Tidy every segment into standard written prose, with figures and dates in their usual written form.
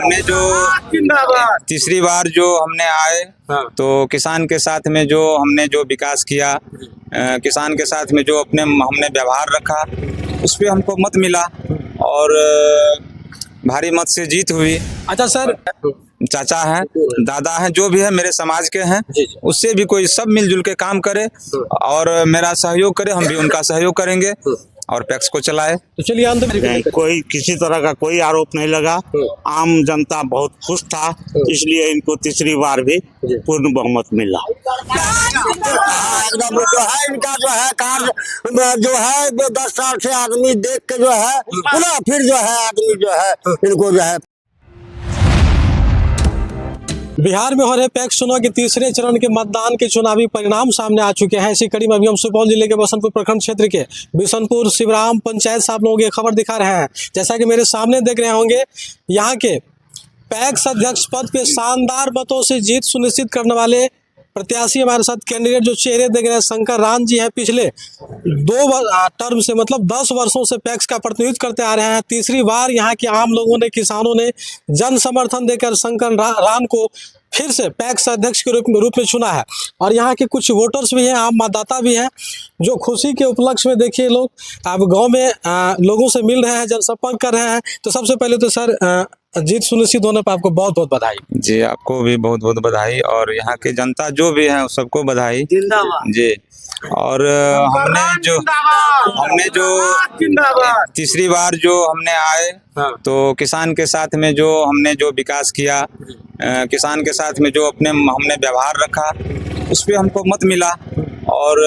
हमने जो तीसरी बार जो हमने आए तो किसान के साथ में जो हमने जो विकास किया, किसान के साथ में जो अपने हमने व्यवहार रखा, उस पे हमको मत मिला और भारी मत से जीत हुई। अच्छा सर, चाचा हैं, दादा हैं, जो भी है मेरे समाज के हैं, उससे भी कोई सब मिलजुल के काम करे और मेरा सहयोग करे, हम भी उनका सहयोग करेंगे और पैक्स को चलाए। तो चलिए अंत में कोई किसी तरह का कोई आरोप नहीं लगा। आम जनता बहुत खुश था, इसलिए इनको तीसरी बार भी पूर्ण बहुमत मिला। एकदम जो है इनका जो है कार्य जो है 10 साल से आदमी देख के जो है पुनः फिर जो है आदमी जो है इनको जो है। बिहार में हो रहे पैक्स चुनाव के तीसरे चरण के मतदान के चुनावी परिणाम सामने आ चुके हैं। इसी कड़ी में अभी हम सुपौल जिले के बसंतपुर प्रखंड क्षेत्र के बिशनपुर शिवराम पंचायत से आप लोगों की खबर दिखा रहे हैं। जैसा कि मेरे सामने देख रहे होंगे, यहाँ के पैक्स अध्यक्ष पद पे शानदार मतों से जीत सुनिश्चित करने वाले प्रत्याशी हमारे साथ कैंडिडेट जो चेहरे देख रहे हैं, शंकर राम जी हैं। पिछले 2 टर्म से मतलब 10 वर्षों से पैक्स का प्रतिनिधित्व करते आ रहे हैं। तीसरी बार यहाँ के आम लोगों ने, किसानों ने जन समर्थन देकर शंकर राम को फिर से पैक्स अध्यक्ष के रूप में चुना है। और यहाँ के कुछ वोटर्स भी हैं, आम मतदाता भी हैं, जो खुशी के उपलक्ष्य में देखिए लोग अब गाँव में लोगों से मिल रहे हैं, जनसंपर्क कर रहे हैं। तो सबसे पहले तो सर, जीत सुनिश्चित होने पर आपको बहुत बहुत बधाई। जी, आपको भी बहुत बहुत बधाई और यहाँ के जनता जो भी है सबको बधाई जी। और हमने जो तीसरी बार जो हमने आए तो किसान के साथ में जो हमने जो विकास किया, किसान के साथ में जो अपने हमने व्यवहार रखा, उस पे हमको मत मिला और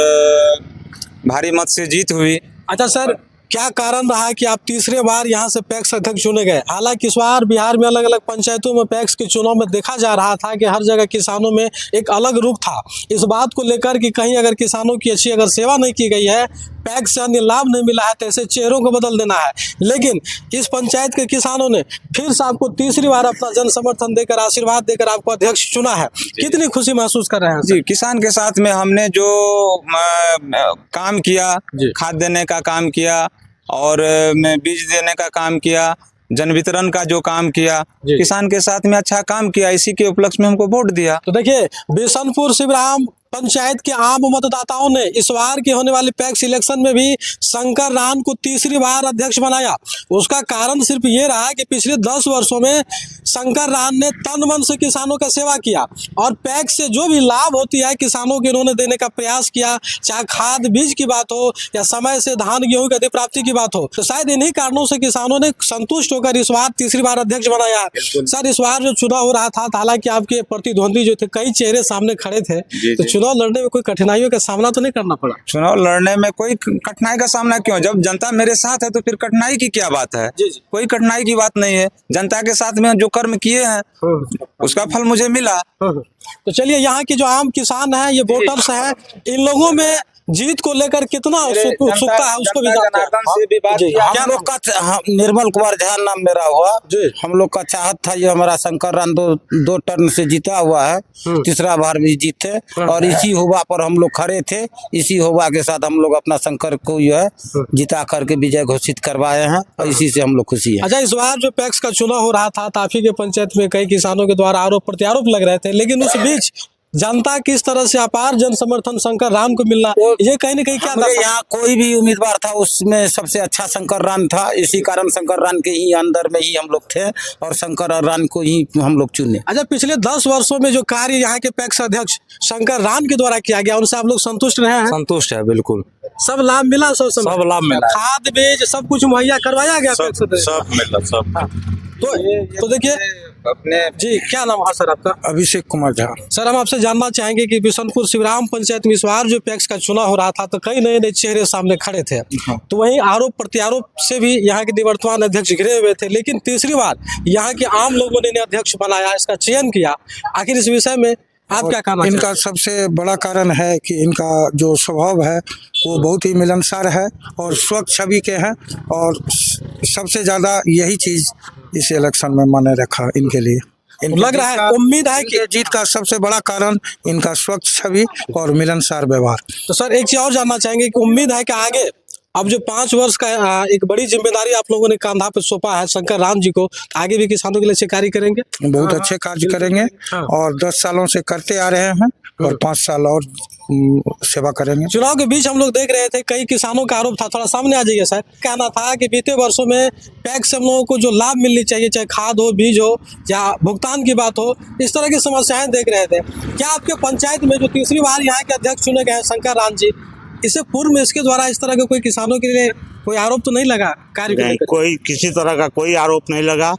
भारी मत से जीत हुई। अच्छा सर, क्या कारण रहा कि आप तीसरे बार यहाँ से पैक्स अध्यक्ष चुने गए? हालांकि इस बार बिहार में अलग अलग पंचायतों में पैक्स के चुनाव में देखा जा रहा था कि हर जगह किसानों में एक अलग रुख था इस बात को लेकर कि कहीं अगर किसानों की अच्छी अगर सेवा नहीं की गई है, पैक्स से अन्य लाभ नहीं मिला है, तो ऐसे चेहरों को बदल देना है। लेकिन इस पंचायत के किसानों ने फिर से आपको तीसरी बार अपना जन समर्थन देकर, आशीर्वाद देकर आपको अध्यक्ष चुना है। कितनी खुशी महसूस कर रहे हैं जी? किसान के साथ में हमने जो काम किया, खाद देने का काम किया और बीज देने का काम किया, जन वितरण का जो काम किया, किसान के साथ में अच्छा काम किया, इसी के उपलक्ष्य में हमको वोट दिया। तो देखिए, बिशनपुर शिवराम पंचायत के आम मतदाताओं ने इस बार के होने वाले पैक्स इलेक्शन में भी शंकर राम को तीसरी बार अध्यक्ष बनाया। उसका कारण सिर्फ ये रहा कि पिछले 10 वर्षों में शंकर राम ने तन मन से किसानों का सेवा किया और पैक्स से जो भी लाभ होती है किसानों के इन्होंने देने का प्रयास किया, चाहे खाद बीज की बात हो या समय से धान गेहूं की अधिप्राप्ति की बात हो। तो शायद इन्हीं कारणों से किसानों ने संतुष्ट होकर इस बार तीसरी बार अध्यक्ष बनाया। सर, इस बार जो चुनाव हो रहा था, हालांकि आपके प्रतिद्वंदी जो थे, कई चेहरे सामने खड़े थे, तो चुनाव लड़ने में कोई कठिनाइयों का सामना तो नहीं करना पड़ा? चुनाव लड़ने में कोई कठिनाई का सामना क्यों? जब जनता मेरे साथ है तो फिर कठिनाई की क्या बात है? कोई कठिनाई की बात नहीं है। जनता के साथ में जो कर्म किए हैं उसका फल मुझे मिला। तो चलिए, यहाँ के जो आम किसान हैं, ये वोटर्स हैं, इन लोगों में जीत को लेकर कितना उत्सुकता है उसको भी जानते हैं। हम लोग का निर्मल कुमार झा नाम मेरा हुआ, हम लोग का चाहत था, ये हमारा शंकर राम दो टर्न से जीता हुआ है, तीसरा बार भी जीते और इसी हुआ पर हम लोग खड़े थे। इसी हुआ के साथ हम लोग अपना शंकर को जो है जिता करके विजय घोषित करवाए हैं और इसी से हम लोग खुशी है। अच्छा, इस बार जो पैक्स का चुनाव हो रहा था, ताफी के पंचायत में कई किसानों के द्वारा आरोप प्रत्यारोप लग रहे थे, लेकिन उस बीच जनता किस तरह से अपार जन समर्थन शंकर राम को मिलना, ये कहीं न कहीं क्या था? यहाँ कोई भी उम्मीदवार था उसमें सबसे अच्छा शंकर राम था, इसी कारण शंकर राम के ही अंदर में ही हम लोग थे और शंकर राम को ही हम लोग चुने। अच्छा, पिछले 10 वर्षों में जो कार्य यहाँ के पैक्स अध्यक्ष शंकर राम के द्वारा किया गया, उनसे आप लोग संतुष्ट रहे हैं? संतुष्ट है, बिल्कुल। सब लाभ मिला? सब लाभ मिला, खाद बीज सब कुछ मुहैया करवाया गया? सब मिला, सब। तो देखिए अपने जी, क्या नाम है सर आपका? अभिषेक कुमार झा। सर, हम आपसे जानना चाहेंगे कि बिशनपुर शिवराम पंचायत में इस बार जो पैक्स का चुनाव हो रहा था तो कई नए नए चेहरे सामने खड़े थे, तो वहीं आरोप प्रत्यारोप से भी यहाँ के निवर्तमान अध्यक्ष घिरे हुए थे, लेकिन तीसरी बार यहाँ के आम लोगों ने अध्यक्ष बनाया, इसका चयन किया। आखिर इस विषय में आप क्या कहना? इनका सबसे बड़ा कारण है कि इनका जो स्वभाव है वो बहुत ही मिलनसार है और स्वच्छ छवि के हैं और सबसे ज़्यादा यही चीज़ इस इलेक्शन में माने रखा इनके लिए। लग रहा है, उम्मीद है कि जीत का सबसे बड़ा कारण इनका स्वच्छ छवि और मिलनसार व्यवहार। तो सर, एक चीज और जानना चाहेंगे कि उम्मीद है कि आगे अब जो 5 वर्ष का एक बड़ी जिम्मेदारी आप लोगों ने कंधा पे सौंपा है शंकर राम जी को, आगे भी किसानों के लिए अच्छे कार्य करेंगे। बहुत अच्छे कार्य करेंगे और 10 सालों से करते आ रहे हैं और 5 साल और सेवा करेंगे। चुनाव के बीच हम लोग देख रहे थे कई किसानों का आरोप था, थोड़ा सामने आ जाइए सर। कहना था कि बीते वर्षों में पैक्स से हम लोगों को जो लाभ मिलनी चाहिए, चाहे खाद हो, बीज हो या भुगतान की बात हो, इस तरह की समस्याएं देख रहे थे। क्या आपके पंचायत में जो तीसरी बार यहाँ के अध्यक्ष चुने गए हैं शंकर राम जी, इससे पूर्व में इसके द्वारा इस तरह के कोई किसानों के लिए कोई आरोप तो नहीं लगा कार्य को नहीं, लेकर? कोई किसी तरह का कोई आरोप नहीं लगा।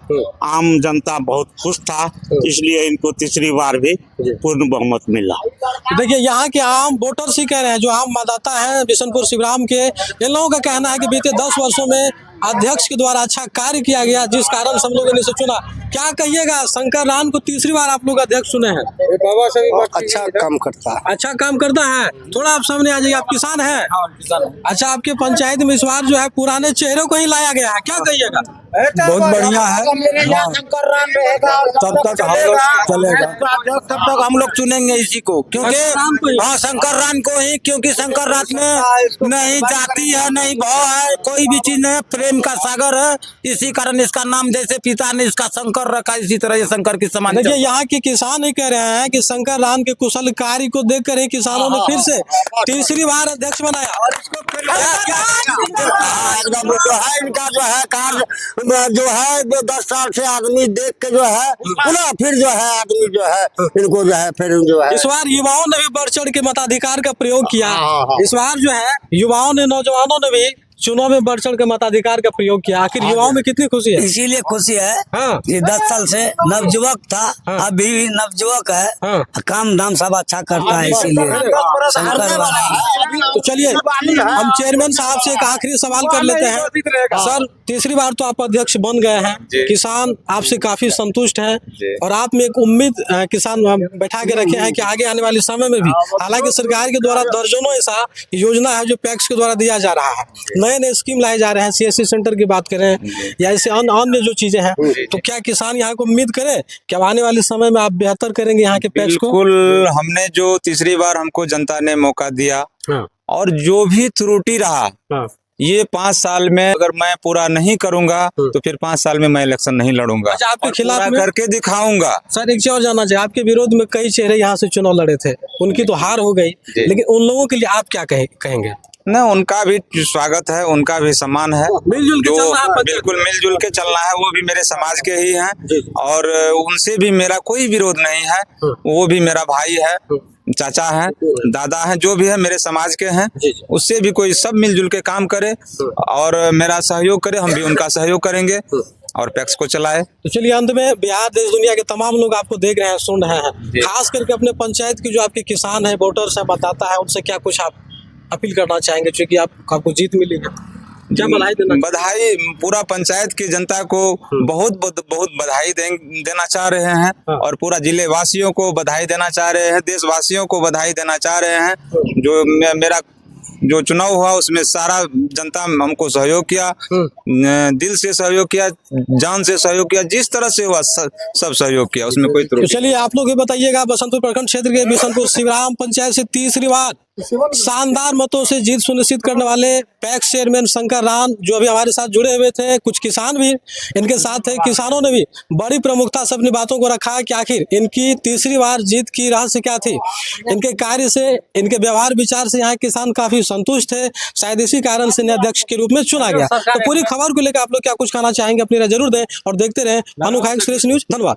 आम जनता बहुत खुश था, इसलिए इनको तीसरी बार भी पूर्ण बहुमत मिला। देखिए यहाँ के आम वोटर्स ही कह रहे हैं, जो आम मतदाता हैं बिशनपुर शिवराम के, इन लोगों का कहना है कि बीते 10 वर्षों में अध्यक्ष के द्वारा अच्छा कार्य किया गया, जिस कारण से हम लोगों ने इसे चुना। क्या कहिएगा, शंकर राम को तीसरी बार आप लोग अध्यक्ष चुने हैं? अच्छा काम करता है। अच्छा काम करता है। थोड़ा आप सामने आ जाइए, आप किसान हैं? अच्छा, आपके पंचायत में इस बार जो है पुराने चेहरों को ही लाया गया है, क्या कहिएगा? बहुत बढ़िया है। शंकर राम रहेगा तब तक हम लोग चलेगा, तब तक हम लोग चुनेंगे इसी को, क्योंकि हाँ शंकर राम को ही, क्योंकि शंकर राम में नहीं जाति है, नहीं भाव है, कोई भी चीज नहीं, प्रेम का सागर है। इसी कारण इसका नाम जैसे पिता ने इसका शंकर रखा, इसी तरह ये शंकर की समान। देखिए यहाँ के किसान ही कह रहे हैं कि शंकर राम के कुशल कार्य को देखकर ही किसानों ने फिर से तीसरी बार अध्यक्ष बनाया। और इसको एकदम जो है इनका जो है कार्य जो है 10 साल से आदमी देख के जो है पुनः फिर जो है आदमी जो है इनको जो है फिर जो है इस बार युवाओं ने भी बढ़ चढ़ के मताधिकार का प्रयोग किया। इस बार जो है युवाओं ने, नौजवानों ने भी चुनाव में बढ़ चढ़ के मताधिकार का प्रयोग किया। आखिर युवाओं में कितनी खुशी है? इसीलिए खुशी है। हाँ। ये 10 साल से नवयुवक था, अभी भी नवयुवक है। हाँ। काम धाम सब अच्छा करता है, इसीलिए शंकर वाला। तो चलिए हम चेयरमैन साहब से एक आखिरी सवाल कर लेते हैं। सर, तीसरी बार तो आप अध्यक्ष बन गए हैं, किसान आपसे काफी संतुष्ट हैं और आप में एक उम्मीद किसान बैठा के रखे हैं कि आगे आने वाले समय में भी, हालांकि सरकार के द्वारा दर्जनों ऐसा योजना है जो पैक्स के द्वारा दिया जा रहा है, नए स्कीम लाए जा रहे हैं, CSC सेंटर की बात करें या ऐसे अन्य जो चीजें हैं, तो क्या किसान यहाँ को उम्मीद करे कि आने वाले समय में आप बेहतर करेंगे यहाँ के पैक्स को? बिल्कुल, हमने जो तीसरी बार हमको जनता ने मौका दिया और जो भी त्रुटि रहा ये 5 साल में अगर मैं पूरा नहीं करूंगा तो फिर 5 साल में मैं इलेक्शन नहीं लड़ूंगा। अच्छा, आपके खिलाफ करके दिखाऊंगा। सर एक चीज और जानना चाहिए, आपके विरोध में कई चेहरे यहाँ से चुनाव लड़े थे, उनकी तो हार हो गई, लेकिन उन लोगों के लिए आप क्या कहेंगे? न, उनका भी स्वागत है, उनका भी सम्मान है, मिलजुल के चलना है। बिल्कुल मिलजुल के चलना है। वो भी मेरे समाज के ही हैं और उनसे भी मेरा कोई विरोध नहीं है। वो भी मेरा भाई है, चाचा है, दादा है, जो भी है मेरे समाज के हैं। उससे भी कोई सब मिलजुल के काम करे और मेरा सहयोग करे, हम भी उनका सहयोग करेंगे और पैक्स को चलाए। तो चलिए अंत में बिहार देश दुनिया के तमाम लोग आपको देख रहे हैं, सुन रहे हैं, खास करके अपने पंचायत के जो आपके किसान है, वोटर्स है, मतदाता है, उनसे क्या कुछ आप अपील करना चाहेंगे, क्योंकि आपको जीत मिली है? क्या बधाई देना? बधाई पूरा पंचायत की जनता को बहुत बधाई देना चाह रहे हैं और पूरा जिले वासियों को बधाई देना चाह रहे हैं, देशवासियों को बधाई देना चाह रहे हैं। जो मेरा जो चुनाव हुआ उसमें सारा जनता हमको सहयोग किया, दिल से सहयोग किया, जान से सहयोग किया, जिस तरह से हुआ सब सहयोग किया, उसमें कोई तो चलिए आप लोग ये बताइएगा, बसंतपुर प्रखंड क्षेत्र के बिशनपुर शिवराम पंचायत से तीसरी बार शानदार मतों से जीत सुनिश्चित करने वाले पैक्स चेयरमैन शंकर राम जो अभी हमारे साथ जुड़े हुए थे, कुछ किसान भी इनके साथ थे, किसानों ने भी बड़ी प्रमुखता से अपनी बातों को रखा है कि आखिर इनकी तीसरी बार जीत की रहस्य क्या थी। इनके कार्य से, इनके व्यवहार विचार से यहाँ किसान काफी संतुष्ट थे, शायद इसी कारण से इन्हें अध्यक्ष के रूप में चुना गया। तो पूरी खबर को लेकर आप लोग क्या कुछ कहना चाहेंगे, अपनी राय जरूर दें और देखते रहे भानु खान एक्सप्रेस न्यूज। धन्यवाद।